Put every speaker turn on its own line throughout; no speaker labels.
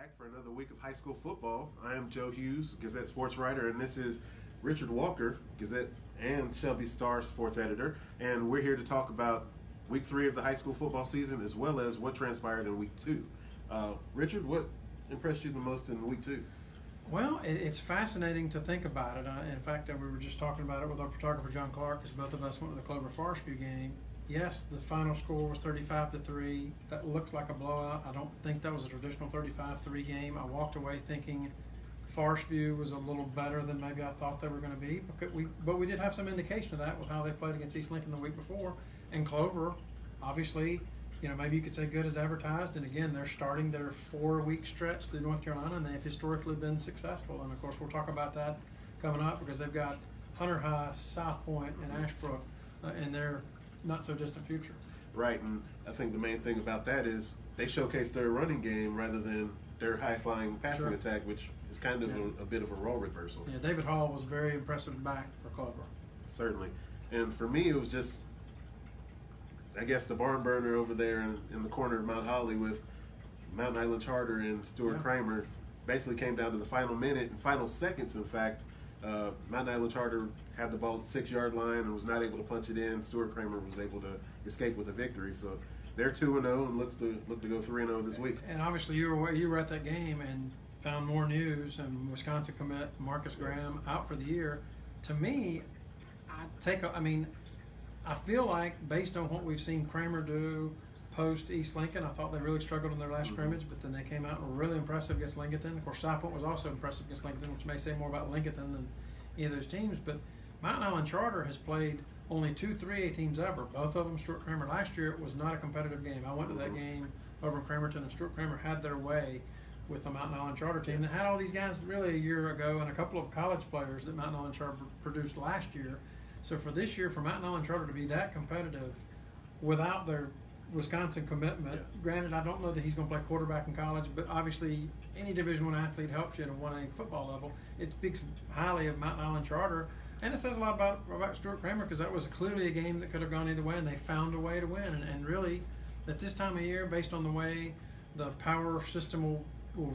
back for another week of high school football. I am Joe Hughes, Gazette sports writer, and this is Richard Walker, Gazette and Shelby Star sports editor, and we're here to talk about week 3 of the high school football season as well as what transpired in week 2. Richard, what impressed you the most in week 2?
Well, it's fascinating to think about it. In fact, we were just talking about it with our photographer, John Clark, because both of us went to the Clover Forest View game. Yes, the final score was 35-3. That looks like a blowout. I don't think that was a traditional 35-3 game. I walked away thinking Forest View was a little better than maybe I thought they were going to be. But we did have some indication of that with how they played against East Lincoln the week before. And Clover, obviously, maybe you could say good as advertised. And again, they're starting their 4-week stretch through North Carolina, and they've historically been successful. And of course, we'll talk about that coming up because they've got Hunter High, South Point, and Ashbrook in their not so distant future.
Right, and I think the main thing about that is they showcase their running game rather than their high-flying passing attack, which is kind of a bit of a role reversal.
Yeah, David Hall was very impressive back for Clover.
Certainly. And for me, it was just, I guess, the barn burner over there in the corner of Mount Holly with Mountain Island Charter and Stuart Kramer. Basically came down to the final minute and final seconds, in fact. Mountain Island Charter had the ball at the 6-yard line and was not able to punch it in. Stuart Kramer was able to escape with a victory. So they're 2-0 and look to go 3-0 this week.
And obviously you were at that game and found more news, and Wisconsin commit Marcus Graham out for the year. To me, I feel like based on what we've seen Kramer do post East Lincoln, I thought they really struggled in their last scrimmage, but then they came out and were really impressive against Lincoln. Of course, South Point was also impressive against Lincoln, which may say more about Lincoln than either of those teams. But Mountain Island Charter has played only 2 3A teams ever. Both of them, Stuart Kramer. Last year, it was not a competitive game. I went to that game over in Cramerton, and Stuart Kramer had their way with the Mountain Island Charter team. They had all these guys really a year ago and a couple of college players that Mountain Island Charter produced last year. So for this year, for Mountain Island Charter to be that competitive without their Wisconsin commitment, granted, I don't know that he's going to play quarterback in college, but obviously any Division I athlete helps you at a 1A football level. It speaks highly of Mountain Island Charter, and it says a lot about Stuart Kramer because that was clearly a game that could have gone either way, and they found a way to win. And really, at this time of year, based on the way the power system will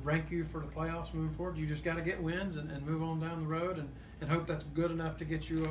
rank you for the playoffs moving forward, you just got to get wins and move on down the road and hope that's good enough to get you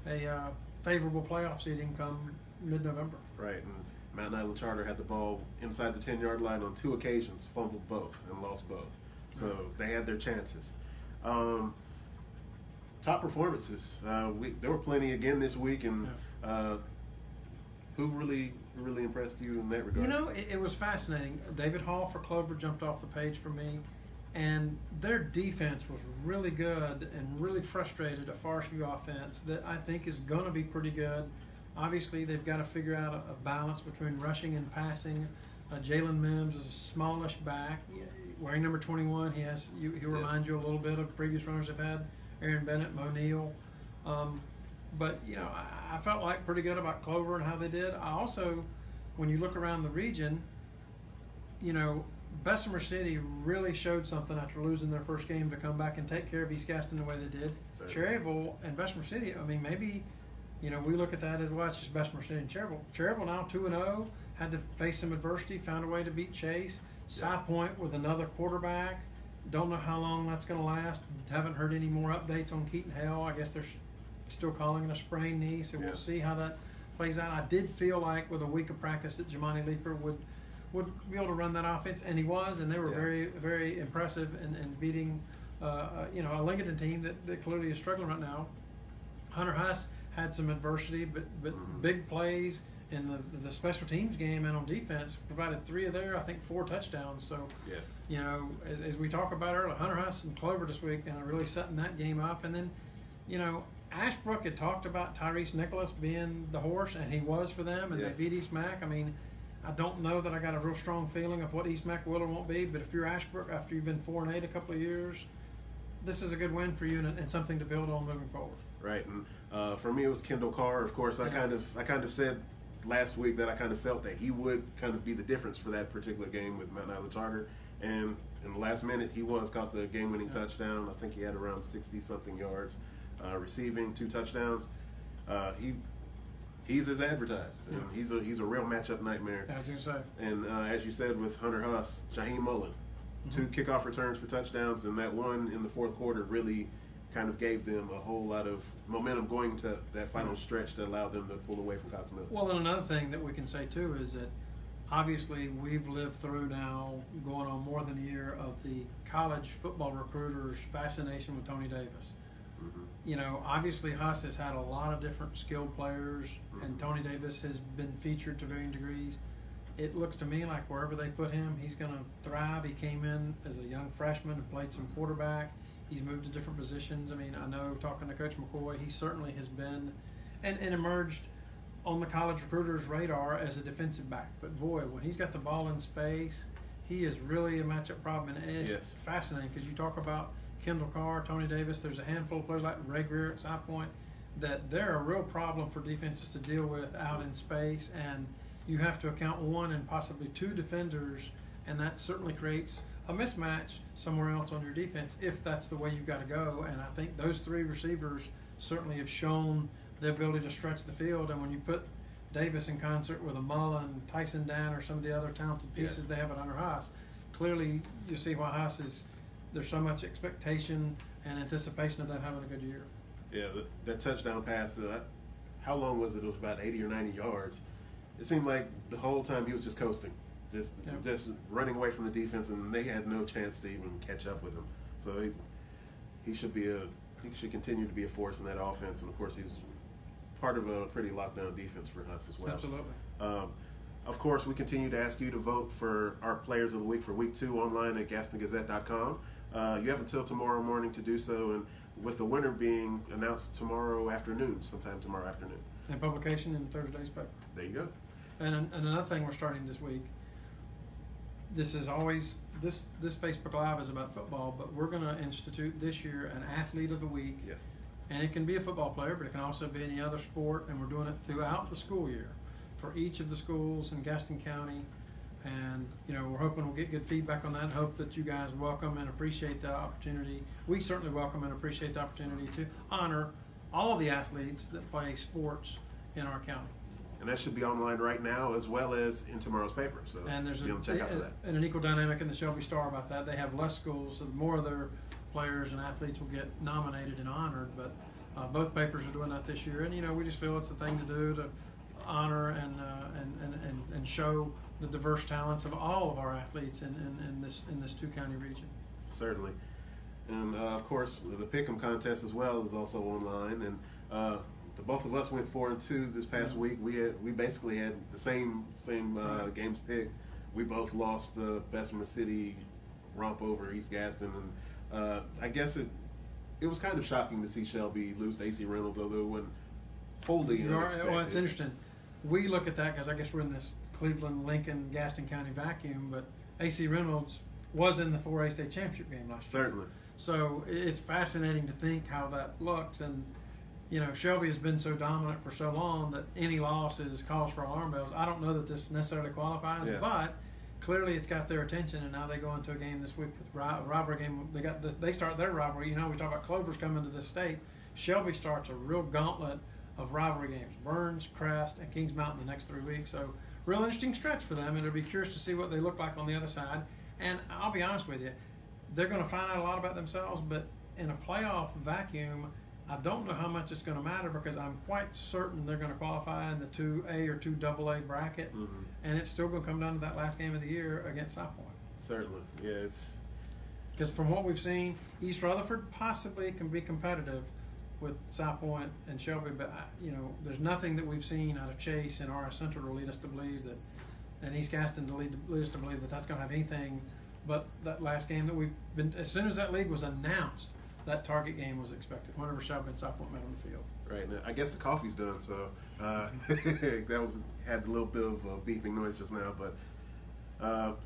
a favorable playoff seeding come mid-November.
Right, and Mountain Island Charter had the ball inside the 10-yard line on 2 occasions, fumbled both, and lost both. So they had their chances. Top performances. There were plenty again this week, and who really impressed you in that regard?
It was fascinating. David Hall for Clover jumped off the page for me, and their defense was really good and really frustrated a Forest View offense that I think is going to be pretty good. Obviously, they've got to figure out a balance between rushing and passing. Jalen Mims is a smallish back, wearing number 21. He'll remind you a little bit of previous runners they've had, Aaron Bennett, Mo Neal. But I felt like pretty good about Clover and how they did. I also, when you look around the region, Bessemer City really showed something after losing their first game to come back and take care of East Gaston the way they did. Cherryville and Bessemer City, maybe we look at that as, well, it's just Bessemer City and Cherryville. Cherryville now 2-0, had to face some adversity, found a way to beat Chase. South Point with another quarterback. Don't know how long that's going to last. Haven't heard any more updates on Keaton Hale. I guess they're still calling it a sprained knee, so we'll see how that plays out. I did feel like with a week of practice that Jemani Leeper would be able to run that offense, and he was, and they were very, very impressive in beating a Lincoln team that clearly is struggling right now. Hunter Huss had some adversity, but big plays in the special teams game and on defense provided 3 of their, I think, 4 touchdowns. So, as we talk about earlier, Hunter Huss and Clover this week and really setting that game up. And then, Ashbrook had talked about Tyrese Nicholas being the horse, and he was for them, and they beat East Mac. I don't know that I got a real strong feeling of what East Mac will or won't be, but if you're Ashbrook after you've been 4-8 a couple of years, this is a good win for you and something to build on moving forward.
Right, and for me it was Kendall Carr. Of course, I kind of said last week that I kind of felt that he would kind of be the difference for that particular game with Mountain Island Charter, and in the last minute he caught the game-winning touchdown. I think he had around 60-something yards receiving, 2 touchdowns. He's as advertised. And he's a real matchup nightmare.
Yeah, I was going to say.
And as you said with Hunter Huss, Jaheim Mullen, 2 kickoff returns for touchdowns, and that one in the fourth quarter really kind of gave them a whole lot of momentum going to that final stretch that allowed them to pull away from Cottonmouth.
Well, and another thing that we can say too is that obviously we've lived through now going on more than a year of the college football recruiters' fascination with Tony Davis.
Mm-hmm.
You know, obviously Huss has had a lot of different skilled players, and Tony Davis has been featured to varying degrees. It looks to me like wherever they put him, he's going to thrive. He came in as a young freshman and played some quarterback. He's moved to different positions. I mean, I know talking to Coach McCoy, he certainly has been and emerged on the college recruiter's radar as a defensive back. But boy, when he's got the ball in space, he is really a matchup problem. And it's fascinating because you talk about Kendall Carr, Tony Davis, there's a handful of players like Ray Greer at South Point that they're a real problem for defenses to deal with out in space. And you have to account 1 and possibly 2 defenders, and that certainly creates a mismatch somewhere else on your defense if that's the way you've got to go. And I think those 3 receivers certainly have shown the ability to stretch the field. And when you put Davis in concert with a Mullen, Tyson Dan, or some of the other talented pieces they have at under Haas, clearly you see why Haas is, there's so much expectation and anticipation of them having a good year.
Yeah, that touchdown pass, how long was it? It was about 80 or 90 yards. It seemed like the whole time he was just coasting. Just running away from the defense, and they had no chance to even catch up with him. So he should continue to be a force in that offense, and of course he's part of a pretty locked down defense for us as well.
Absolutely.
Of course, we continue to ask you to vote for our Players of the Week for Week 2 online at GastonGazette.com. You have until tomorrow morning to do so, and with the winner being announced sometime tomorrow afternoon.
And publication in Thursday's paper.
There you go.
And another thing we're starting this week. This is always this Facebook Live is about football, but we're going to institute this year an Athlete of the Week.
Yeah.
And it can be a football player, but it can also be any other sport, and we're doing it throughout the school year for each of the schools in Gaston County. And, you know, we're hoping we'll get good feedback on that and hope that you guys welcome and appreciate the opportunity. We certainly welcome and appreciate the opportunity to honor all of the athletes that play sports in our county.
And that should be online right now as well as in tomorrow's paper. So
and there's
check out for that.
And an equal dynamic in the Shelby Star about that. They have less schools, so the more of their players and athletes will get nominated and honored. But both papers are doing that this year, and you know we just feel it's the thing to do to honor and show the diverse talents of all of our athletes in this 2-county region.
Certainly, and of course the Pick'em contest as well is also online, and the both of us went 4-2 this past week. We basically had the same games picked. We both lost the Bessemer City romp over East Gaston, and I guess it was kind of shocking to see Shelby lose to AC Reynolds, although it wasn't wholly unexpected.
Well, it's interesting. We look at that because I guess we're in this Cleveland, Lincoln, Gaston County vacuum, but AC Reynolds was in the 4A state championship game last year.
Certainly.
So it's fascinating to think how that looks, and you know, Shelby has been so dominant for so long that any loss is cause for alarm bells. I don't know that this necessarily qualifies, but clearly it's got their attention, and now they go into a game this week with a rivalry game. They start their rivalry. You know, we talk about Clovers coming to this state. Shelby starts a real gauntlet of rivalry games: Burns, Crest, and Kings Mountain the next 3 weeks. So real interesting stretch for them, and it'll be curious to see what they look like on the other side. And I'll be honest with you, they're going to find out a lot about themselves, but in a playoff vacuum, I don't know how much it's going to matter because I'm quite certain they're going to qualify in the 2A or 2AA bracket, and it's still going to come down to that last game of the year against South Point.
Certainly, yeah, it's
because from what we've seen, East Rutherford possibly can be competitive with South Point and Shelby, but you know, there's nothing that we've seen out of Chase and RS Central to lead us to believe that, and East Gaston to lead us to believe that that's going to have anything but that last game that we've been. As soon as that league was announced, that target game was expected whenever Shelby and South Point met on the field.
Right. Now, I guess the coffee's done, so that had a little bit of a beeping noise just now. But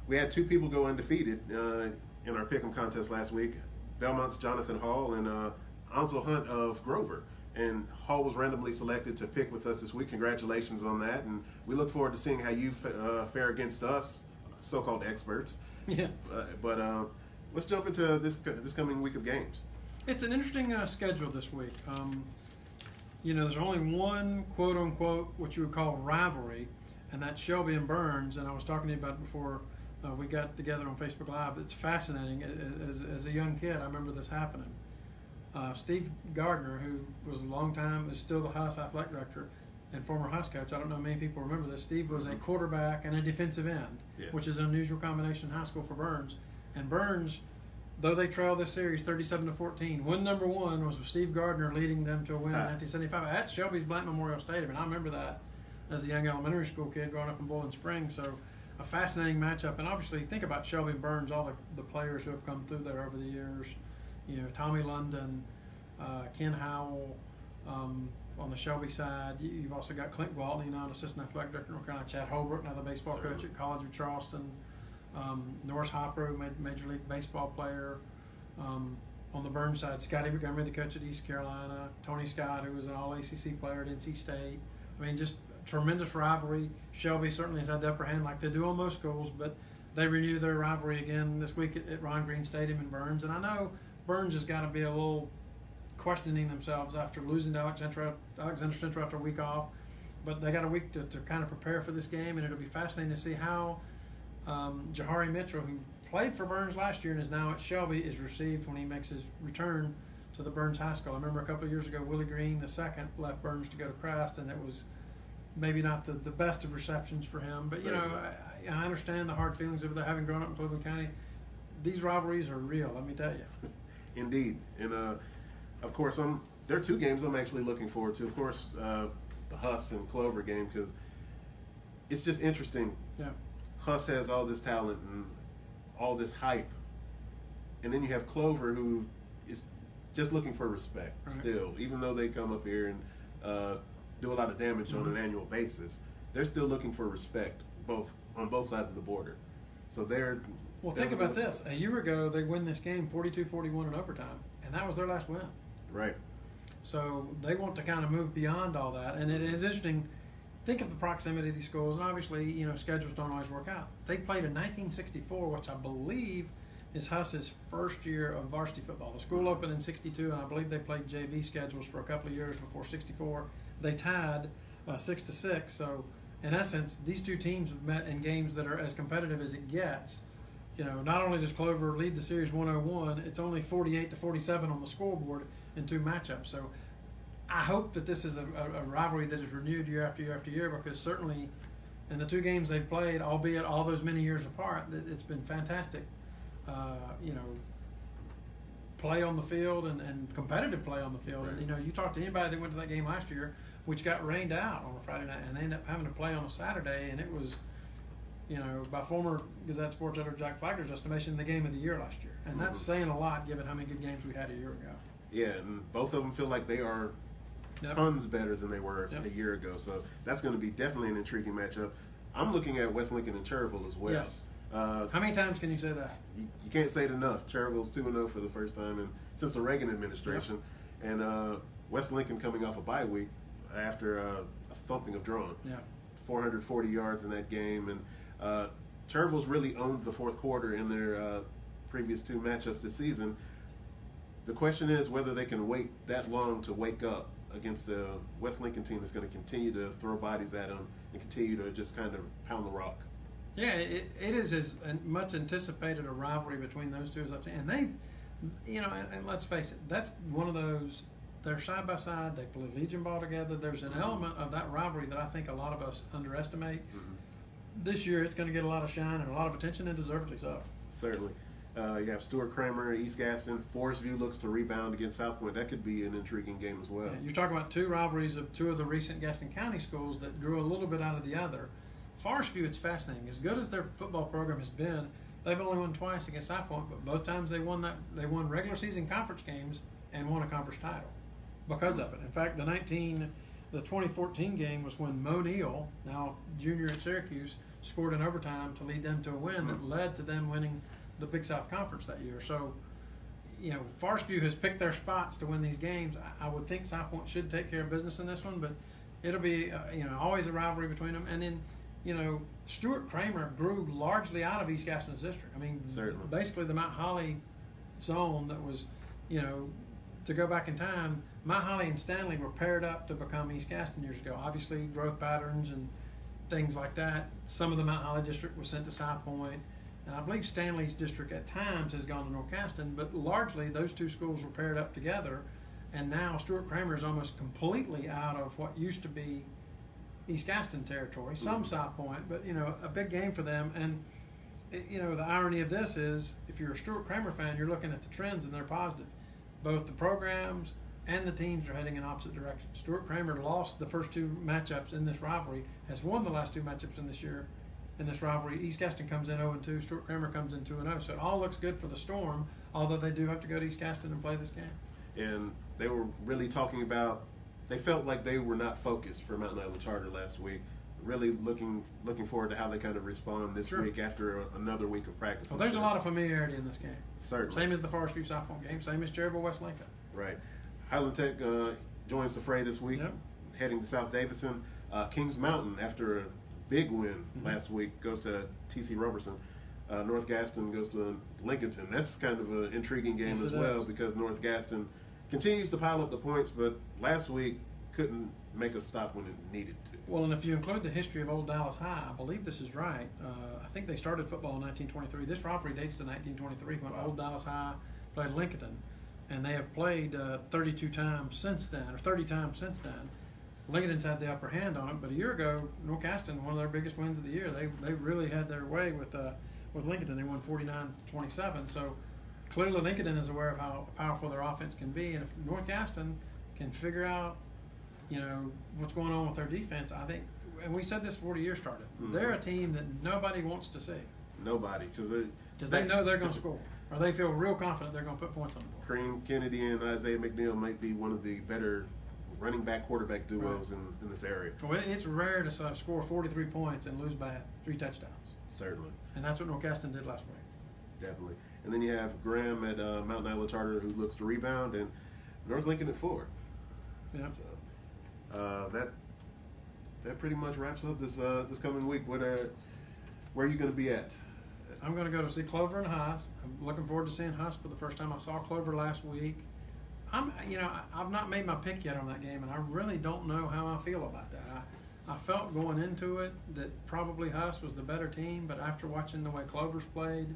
we had 2 people go undefeated in our Pick'em contest last week. Belmont's Jonathan Hall and Ansel Hunt of Grover. And Hall was randomly selected to pick with us this week. Congratulations on that. And we look forward to seeing how you fare against us, so-called experts.
Yeah.
But let's jump into this coming week of games.
It's an interesting schedule this week. You know, there's only one quote-unquote what you would call rivalry, and that's Shelby and Burns. And I was talking to you about it before we got together on Facebook Live. It's fascinating. As a young kid, I remember this happening. Steve Gardner, who was a long time, is still the Huss athletic director and former Huss coach. I don't know many people remember this. Steve was a quarterback and a defensive end, which is an unusual combination in high school for Burns. And Burns, though they trailed this series 37-14, win number one was with Steve Gardner leading them to a win in 1975 at Shelby's Blount Memorial Stadium. And I remember that as a young elementary school kid growing up in Bowling Springs. So a fascinating matchup. And obviously, think about Shelby and Burns, all the players who have come through there over the years. You know, Tommy London, Ken Howell, on the Shelby side. You've also got Clint Gwaltney, now an assistant athletic director in North Carolina. Chad Holbrook, now the baseball coach at College of Charleston. Norris Hopper, Major League Baseball player. On the Burns side, Scotty Montgomery, the coach at East Carolina. Tony Scott, who was an All-ACC player at NC State. I mean, just tremendous rivalry. Shelby certainly has had the upper hand like they do on most schools, but they renew their rivalry again this week at Ron Green Stadium in Burns. And I know Burns has got to be a little questioning themselves after losing to Alexander Central after a week off, but they got a week to kind of prepare for this game, and it'll be fascinating to see how Jahari Mitchell, who played for Burns last year and is now at Shelby, is received when he makes his return to the Burns High School. I remember a couple of years ago, Willie Green II left Burns to go to Christ, and it was maybe not the best of receptions for him, but you know, I understand the hard feelings over there, having grown up in Cleveland County. These rivalries are real, let me tell you.
Indeed. And of course, there are two games I'm actually looking forward to. Of course, the Huss and Clover game, because it's just interesting.
Yeah.
Huss has all this talent and all this hype, and then you have Clover, who is just looking for respect still, even though they come up here and do a lot of damage on an annual basis. They're still looking for respect, on both sides of the border. So they're
think about this. A year ago, they win this game 42-41 in overtime, and that was their last win.
Right.
So they want to kind of move beyond all that, and it is interesting. Think of the proximity of these schools, and obviously, you know, schedules don't always work out. They played in 1964, which I believe is Huss's first year of varsity football. The school opened in '62, and I believe they played JV schedules for a couple of years before '64. They tied 6-6. So, in essence, these two teams have met in games that are as competitive as it gets. You know, not only does Clover lead the series 101, it's only 48-47 on the scoreboard in two matchups. So I hope that this is a rivalry that is renewed year after year after year, because certainly in the two games they've played, albeit all those many years apart, it's been fantastic. You know, play on the field and competitive play on the field.
Right.
And, you know, you talk to anybody that went to that game last year, which got rained out on a Friday night, and they ended up having to play on a Saturday, and it was, you know, by former Gazette sports editor Jack Flagler's estimation, the game of the year last year. And that's saying a lot given how many good games we had a year ago.
Yeah, and both of them feel like they are tons better than they were a year ago. So that's going to be definitely an intriguing matchup. I'm looking at West Lincoln and Cherryville as well.
Yes. How many times can you say that?
You can't say it enough. Cherryville's 2-0 for the first time since the Reagan administration. And West Lincoln coming off a bye week after a thumping of Drawn. 440 yards in that game. And Cherryville's really owned the fourth quarter in their previous two matchups this season. The question is whether they can wait that long to wake up against the West Lincoln team that's going to continue to throw bodies at them and continue to just kind of pound the rock.
Yeah, it is as much anticipated a rivalry between those two as I've seen. And they, you know, and let's face it, that's one of those, they're side by side, they play Legion ball together. There's an element of that rivalry that I think a lot of us underestimate. This year it's going to get a lot of shine and a lot of attention, and deservedly so.
Certainly. You have Stuart Kramer, East Gaston. Forest View looks to rebound against South Point. That could be an intriguing game as well.
Yeah, you're talking about two rivalries of two of the recent Gaston County schools that grew a little bit out of the other. Forest View, it's fascinating. As good as their football program has been, they've only won twice against South Point, but both times they won regular season conference games and won a conference title because of it. In fact, the 2014 game was when Mo Neal, now junior at Syracuse, scored in overtime to lead them to a win that led to them winning the Big South Conference that year. So, you know, Forest View has picked their spots to win these games. I would think South Point should take care of business in this one, but it'll be, you know, always a rivalry between them. And then, you know, Stuart Kramer grew largely out of East Gaston's district. I mean, basically the Mount Holly zone that was, you know, to go back in time, Mount Holly and Stanley were paired up to become East Gaston years ago. Obviously, growth patterns and things like that. Some of the Mount Holly district was sent to South Point. And I believe Stanley's district at times has gone to North Gaston, but largely those two schools were paired up together. And now Stuart-Cramer is almost completely out of what used to be East Gaston territory, some South Point, but, a big game for them. And, the irony of this is if you're a Stuart-Cramer fan, you're looking at the trends and they're positive. Both the programs and the teams are heading in opposite directions. Stuart-Cramer lost the first two matchups in this rivalry, has won the last two matchups in this rivalry. East Gaston comes in 0-2, Stuart-Cramer comes in 2-0. So it all looks good for the Storm, although they do have to go to East Gaston and play this game.
And they were really talking about, they felt like they were not focused for Mountain Island Charter last week. Really looking forward to how they kind of respond this week after another week of practice.
Well, there's a lot of familiarity in this game.
Certainly.
Same as the Forest View South Point game, same as Cherryville West Lincoln.
Right. Highland Tech joins the fray this week, heading to South Davidson. Kings Mountain, after a big win last week, goes to T.C. Roberson. North Gaston goes to Lincolnton. That's kind of an intriguing game as well because North Gaston continues to pile up the points, but last week couldn't make a stop when it needed to.
Well, and if you include the history of Old Dallas High, I believe this is right. I think they started football in 1923. This rivalry dates to 1923 when Old Dallas High played Lincolnton, and they have played 32 times since then, or 30 times since then. Lincolnton's had the upper hand on it, but a year ago, North Gaston, one of their biggest wins of the year, they really had their way with Lincolnton. They won 49-27. So clearly Lincolnton is aware of how powerful their offense can be, and if North Gaston can figure out what's going on with their defense, I think, and we said this before the year started, they're a team that nobody wants to see.
Nobody,
because they know they're going to score, or they feel real confident they're going to put points on the board.
Kareem Kennedy and Isaiah McNeil might be one of the better running back quarterback duos in this area.
Well, it's rare to score 43 points and lose by 3 touchdowns.
Certainly.
And that's what North Gaston did last week.
Definitely. And then you have Graham at Mountain Island Charter who looks to rebound, and North Lincoln at 4.
Yeah.
So, that pretty much wraps up this coming week. Where are you going to be at?
I'm going to go to see Clover and Huss. I'm looking forward to seeing Huss for the first time. I saw Clover last week. I've not made my pick yet on that game, and I really don't know how I feel about that. I felt going into it that probably Huss was the better team, but after watching the way Clover's played,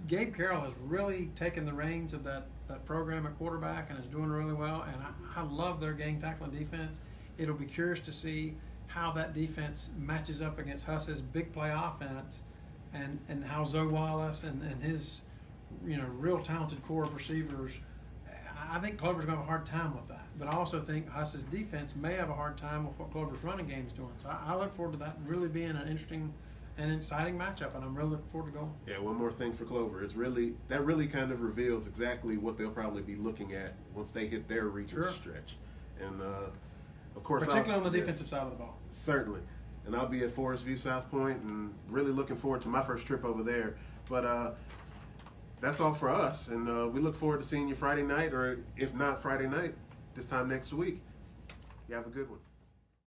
Gabe Carroll has really taken the reins of that program at quarterback and is doing really well, and I love their gang tackling defense. It'll be curious to see how that defense matches up against Huss's big play offense, and how Zoe Wallace and his real talented core of receivers. I think Clover's going to have a hard time with that, but I also think Huss's defense may have a hard time with what Clover's running game is doing. So I look forward to that really being an interesting and exciting matchup, and I'm really looking forward to going.
Yeah, one more thing for Clover is that really kind of reveals exactly what they'll probably be looking at once they hit their regional stretch, and of course,
particularly on the defensive side of the ball.
Certainly, and I'll be at Forest View South Point, and really looking forward to my first trip over there. But that's all for us, and we look forward to seeing you Friday night, or if not Friday night, this time next week. You have a good one.